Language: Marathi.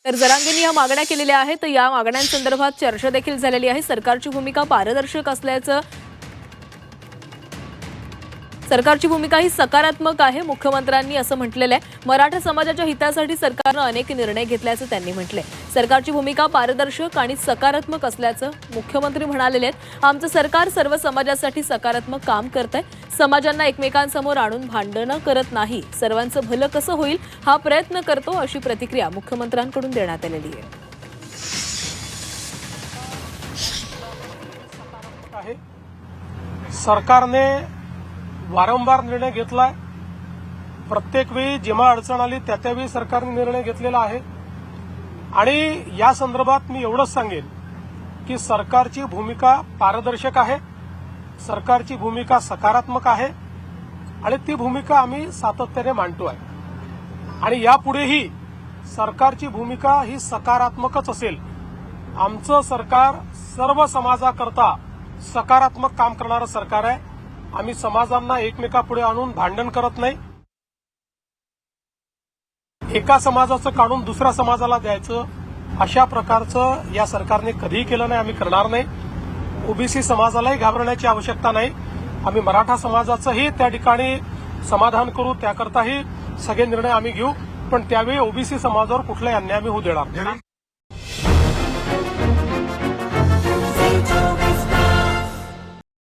तर जरांगेंनी या मागण्या केलेल्या आहेत। या मागण्यांसंदर्भात चर्चा देखील झालेली आहे। सरकारची भूमिका पारदर्शक असल्याचं सरकारची भूमिका ही सकारात्मक आहे, मुख्यमंत्र्यांनी असं म्हटलेलं आहे। मराठा समाजाच्या हितासाठी सरकारने अनेक निर्णय घेतल्याचं त्यांनी म्हटलंय। सरकारची भूमिका पारदर्शक आणि सकारात्मक असल्याचं मुख्यमंत्री म्हणालेले आहेत। आमचं सरकार सर्व समाजासाठी सकारात्मक काम करतंय, समाजांना एकमेकांसमोर आणून भांडणं करत नाही, सर्वांचं भलं कसं होईल हा प्रयत्न करतो, अशी प्रतिक्रिया मुख्यमंत्र्यांकडून देण्यात आलेली आहे। सरकारने वारंवार निर्णय घेतलाय, प्रत्येक वेळी जेव्हा अडचण आली त्यावेळी सरकारने निर्णय घेतलेला आहे। आणि या संदर्भात मी एवढंच सांगेन की सरकारची भूमिका पारदर्शक आहे, सरकारची भूमिका सकारात्मक आहे आणि ती भूमिका आम्ही सातत्याने मांडतोय आणि यापुढेही सरकारची भूमिका ही सकारात्मकच असेल। आमचं सरकार सर्व समाजाकरता सकारात्मक काम करणारं सरकार आहे। आम्ही समाजांना एकमेकापुढे आणून भांडण करत नाही, एका समाजाचं काढून दुसऱ्या समाजाला द्यायचं अशा प्रकारचं या सरकारने कधीही केलं नाही, आम्ही करणार नाही। ओबीसी समाजालाही घाबरण्याची आवश्यकता नाही। आम्ही मराठा समाजाचंही त्या ठिकाणी समाधान करू, त्याकरताही सगळे निर्णय आम्ही घेऊ, पण त्यावेळी ओबीसी समाजावर कुठलाही अन्याय आम्ही होऊ देणार नाही।